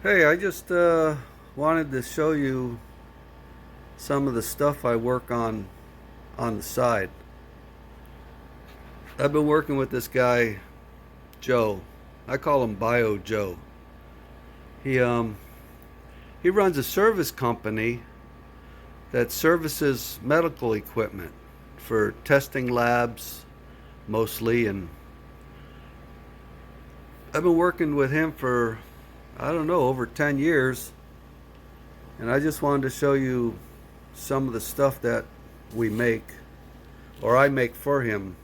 Hey, I just wanted to show you some of the stuff I work on the side. I've been working with this guy, Joe. I call him Bio Joe. He um he runs a service company that services medical equipment for testing labs mostly, and I've been working with him for I don't know, over 10 years, and I just wanted to show you some of the stuff that we make or I make for him,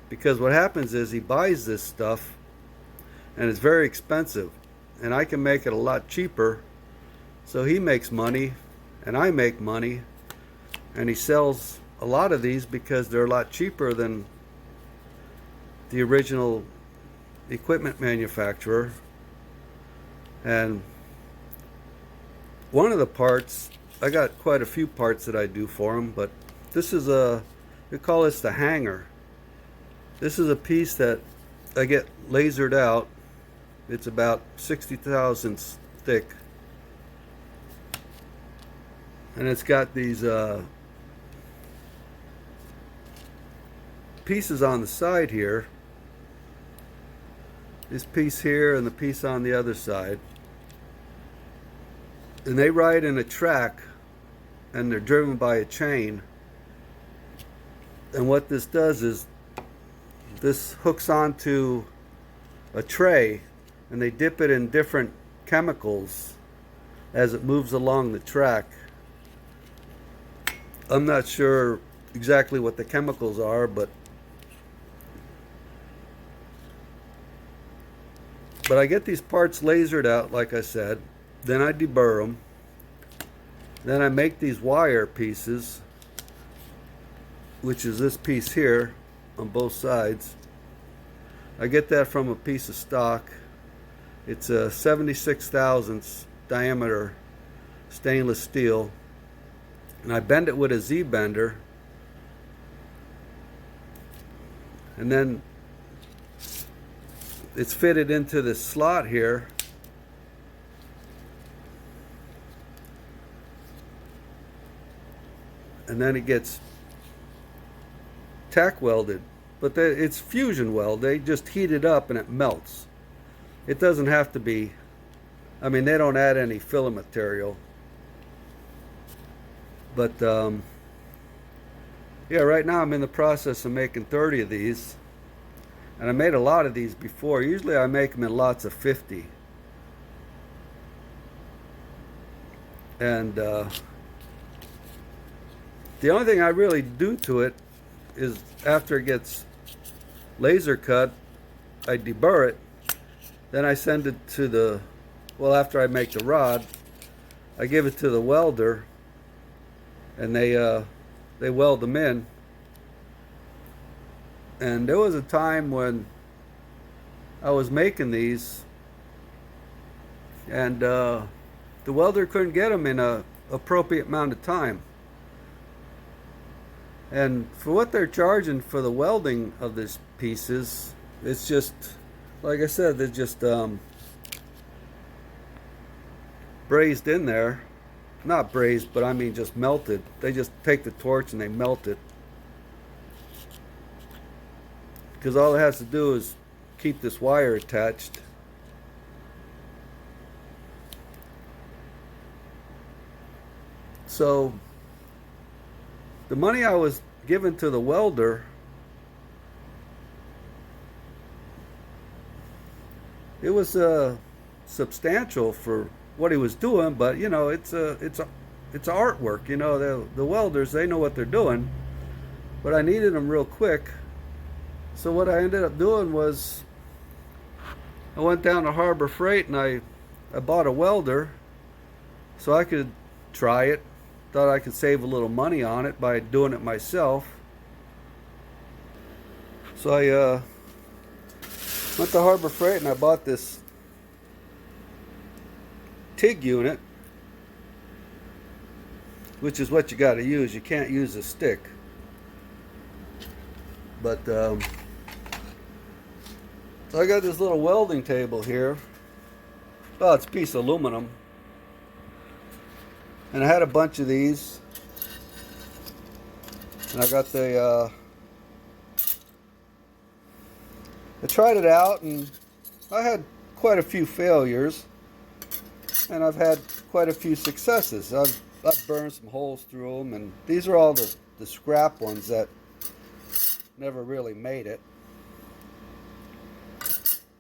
because what happens is he buys this stuff and it's very expensive, and I can make it a lot cheaper, so he makes money and I make money, and he sells a lot of these because they're a lot cheaper than the original equipment manufacturer. And one of the parts, I got quite a few parts that I do for him, but this is we call this the hanger. This is a piece that I get lasered out. It's about 60 thousandths thick, and it's got these pieces on the side here. This piece here and the piece on the other side, and they ride in a track, and they're driven by a chain. And what this does is this hooks onto a tray, and they dip it in different chemicals as it moves along the track. I'm not sure exactly what the chemicals are, but I get these parts lasered out, like I said. Then I deburr them. Then I make these wire pieces, which is this piece here on both sides. I get that from a piece of stock. It's a 76 thousandths diameter stainless steel, and I bend it with a Z bender, and then it's fitted into this slot here, and then it gets tack welded. But it's fusion weld. They just heat it up and it melts. It doesn't have to be, I mean, they don't add any filler material. But yeah, right now I'm in the process of making 30 of these. And I made a lot of these before. Usually I make them in lots of 50. And the only thing I really do to it is after it gets laser cut, I deburr it. Then I send it to the, well, after I make the rod, I give it to the welder, and they weld them in. And there was a time when I was making these, and the welder couldn't get them in a appropriate amount of time. And for what they're charging for the welding of these pieces, it's just, like I said, they're just brazed in there. Not brazed, but I mean just melted. They just take the torch and they melt it. Because all it has to do is keep this wire attached. So the money I was given to the welder, it was substantial for what he was doing, but you know, it's artwork. You know, the welders, they know what they're doing. But I needed them real quick, so what I ended up doing was I went down to Harbor Freight and I bought a welder so I could try it. Thought I could save a little money on it by doing it myself. So I went to Harbor Freight and I bought this TIG unit, which is what you got to use. You can't use a stick. But so I got this little welding table here, Well, it's a piece of aluminum. And I had a bunch of these. And I got I tried it out, and I had quite a few failures. And I've had quite a few successes. I've burned some holes through them, and these are all the scrap ones that never really made it.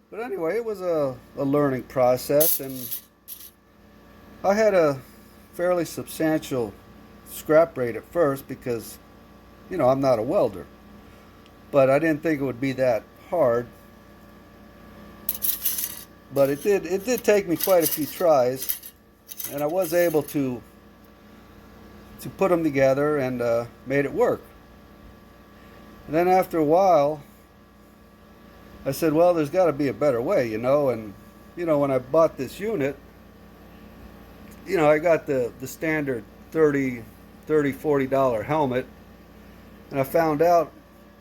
But anyway, it was a learning process, and I had a fairly substantial scrap rate at first because, you know, I'm not a welder. But I didn't think it would be that hard. But it did take me quite a few tries, and I was able to put them together and made it work. And then after a while, I said, well, there's got to be a better way, you know. And, you know, when I bought this unit, you know, I got the standard $40 helmet. And I found out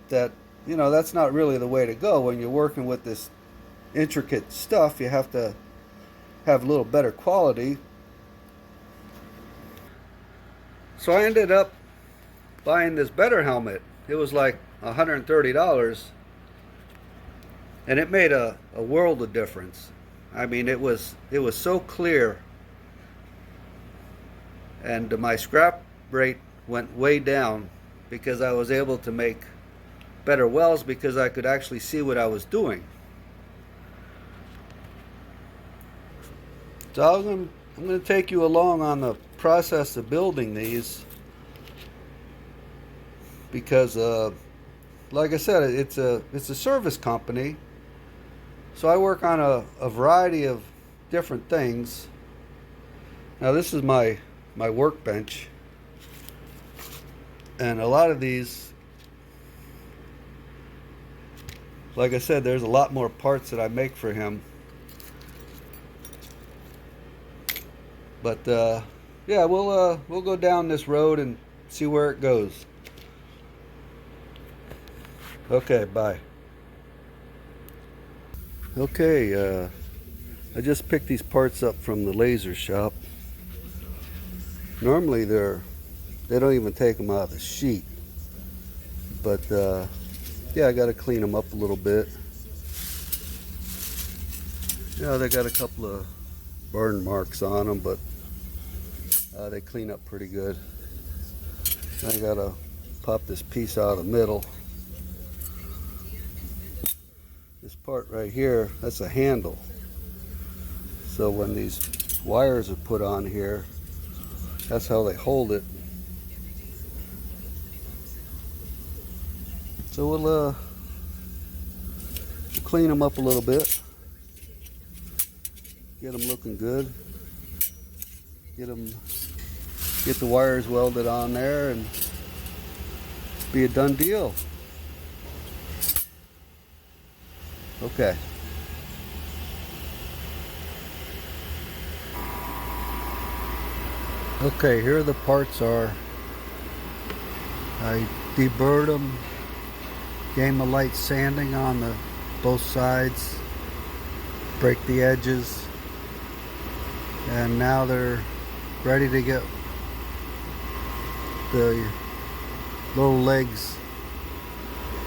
that, you know, that's not really the way to go. When you're working with this intricate stuff, you have to have a little better quality. So I ended up buying this better helmet. It was like $130, and it made a world of difference. I mean, it was so clear, and my scrap rate went way down because I was able to make better welds because I could actually see what I was doing. So I'm going to take you along on the process of building these because, like I said, it's a service company. So I work on a variety of different things. Now this is my workbench, and a lot of these, like I said, there's a lot more parts that I make for him. But yeah, we'll go down this road and see where it goes. Okay, bye. Okay, I just picked these parts up from the laser shop. Normally they don't even take them out of the sheet, but yeah, I got to clean them up a little bit. Yeah, they got a couple of burn marks on them, but they clean up pretty good. I gotta pop this piece out of the middle. This part right here, that's a handle. So when these wires are put on here, that's how they hold it. So we'll clean them up a little bit, get them looking good, get the wires welded on there, and be a done deal. Okay. Okay, here the parts are. I deburred them, gave them a light sanding on both sides, break the edges, and now they're ready to get the little legs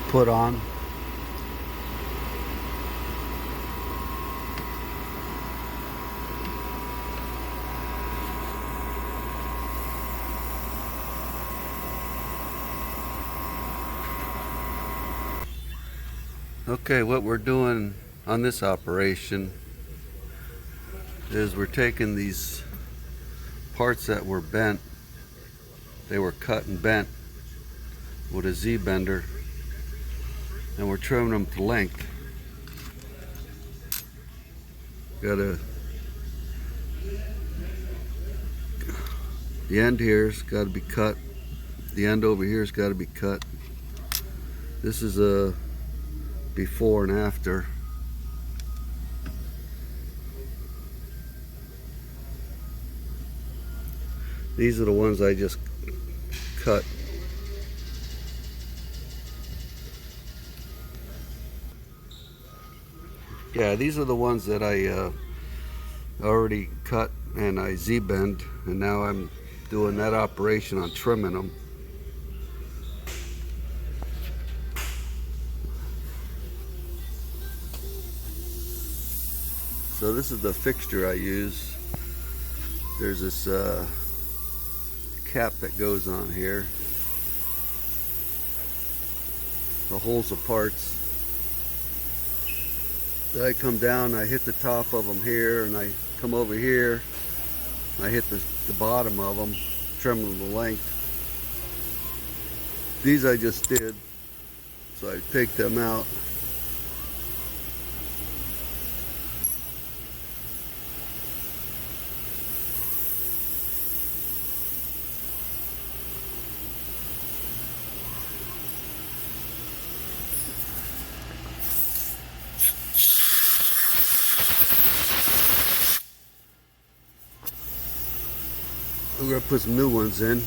put on. Okay, what we're doing on this operation is we're taking these parts that were bent, they were cut and bent with a Z-bender, and we're trimming them to length. The end here's got to be cut, the end over here's got to be cut. This is a before and after. These are the ones I just cut. Yeah, these are the ones that I already cut and I Z-bend, and now I'm doing that operation on trimming them. So this is the fixture I use. There's this cap that goes on here. The holes of parts. I come down, I hit the top of them here, and I come over here, I hit the bottom of them, trim them the length. These I just did, so I take them out. We're going to put some new ones in.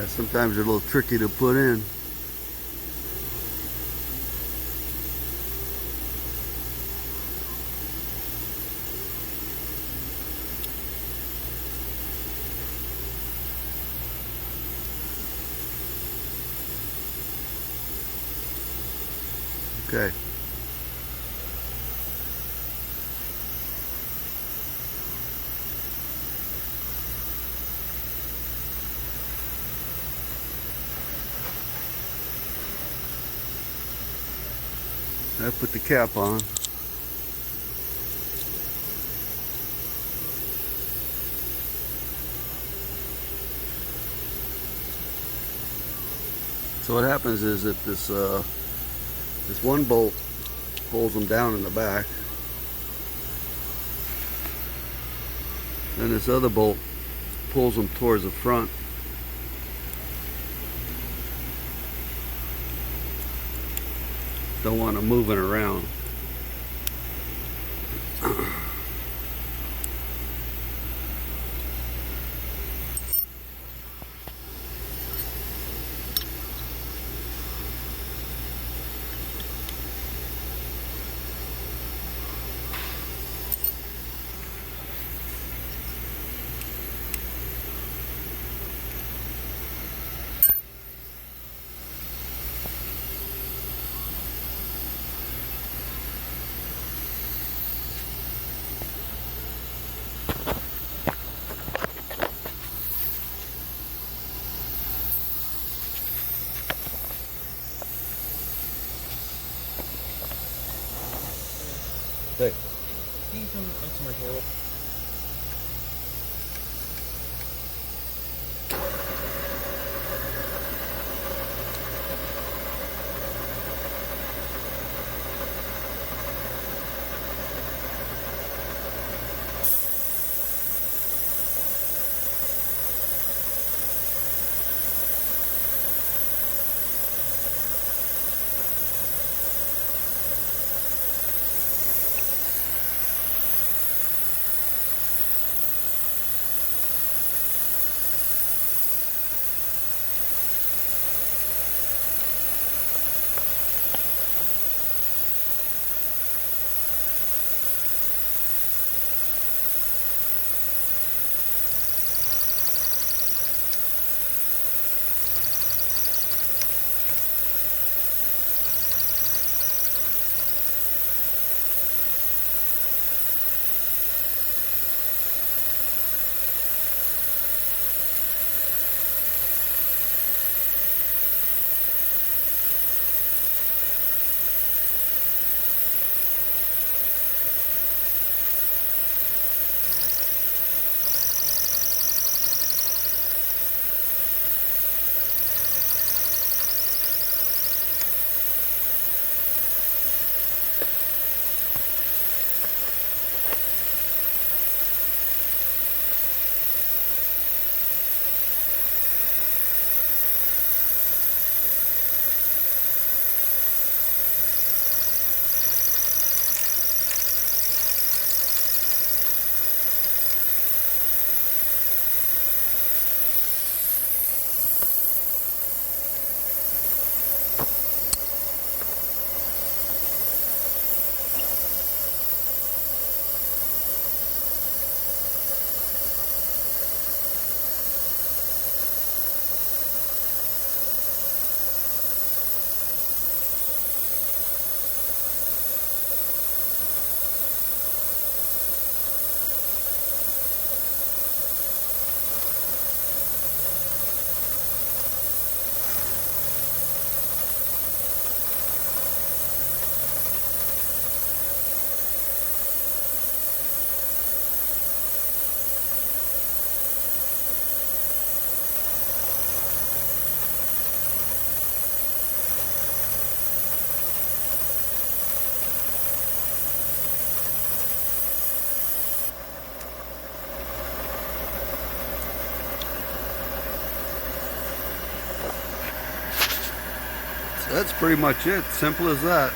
Sometimes they're a little tricky to put in. Okay. I put the cap on. So what happens is that this one bolt pulls them down in the back, and this other bolt pulls them towards the front. Don't want them moving around. Hey. Can you come into my door? That's pretty much it. Simple as that.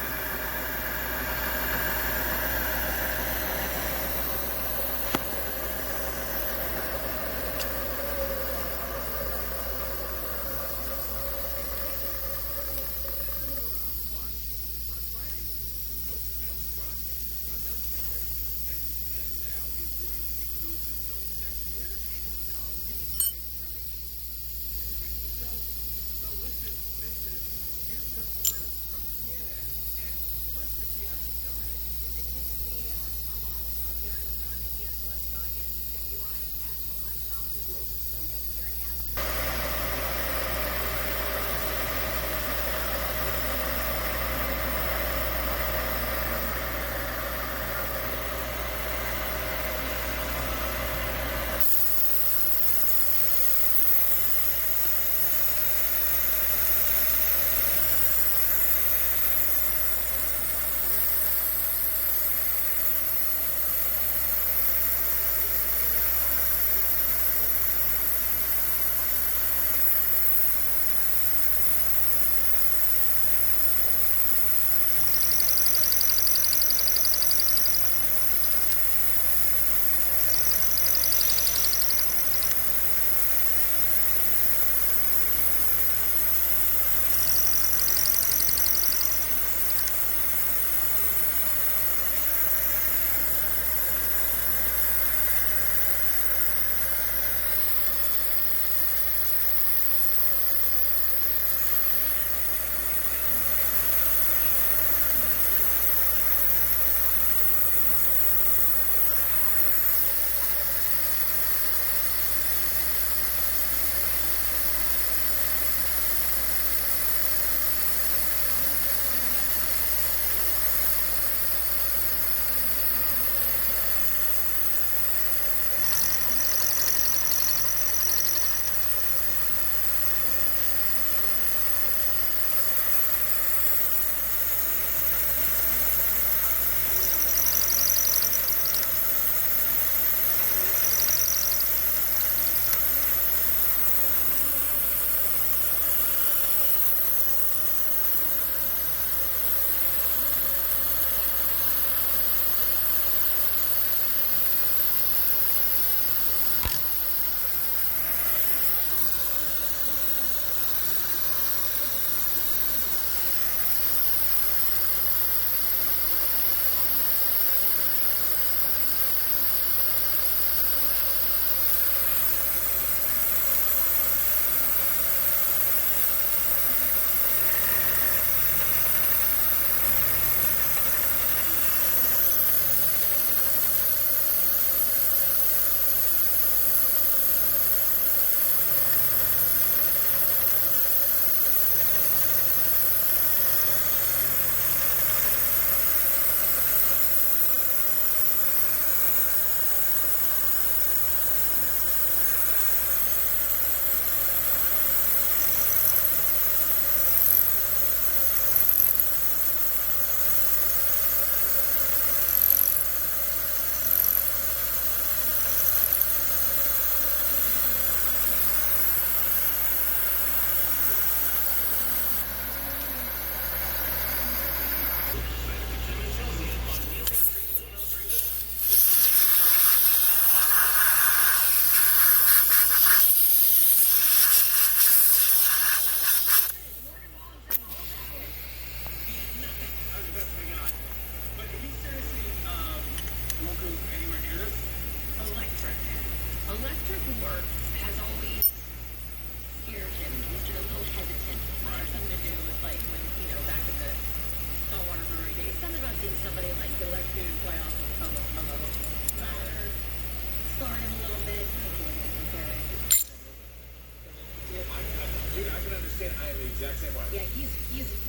Electric work has always scared him. He's been a little hesitant. Right. Something to do with like when, back in the saltwater brewery days. Something about seeing somebody like the electrocuted fly off of a ladder. Scarred him a little bit. Okay. Dude, I can understand. I am the exact same way. Yeah, he's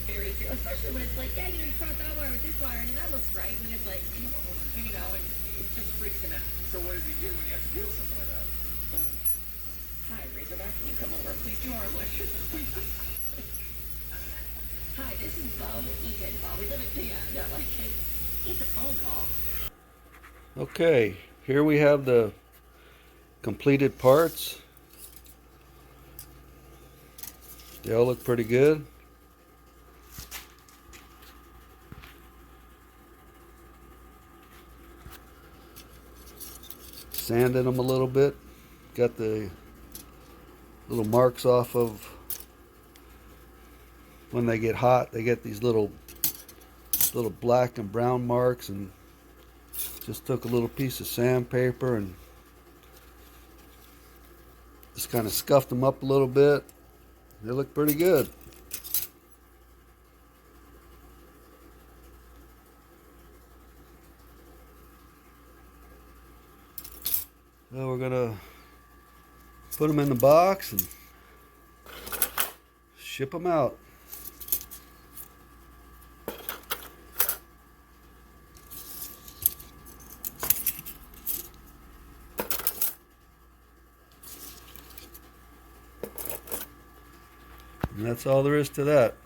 very fearless, especially when it's like, you cross that wire with this wire, and that looks right, and then it's like, and it just freaks him out. So what does he do when you have to deal with something like that? Hi, Razorback, can you come over? Please do our electric. Hi, this is Bo Ethan. We live at it's a phone call. Okay, here we have the completed parts. They all look pretty good. sanded them a little bit. Got the little marks off of when they get hot. They get these little black and brown marks, and just took a little piece of sandpaper and just kind of scuffed them up a little bit. They look pretty good. Now we're gonna put them in the box and ship them out. And that's all there is to that.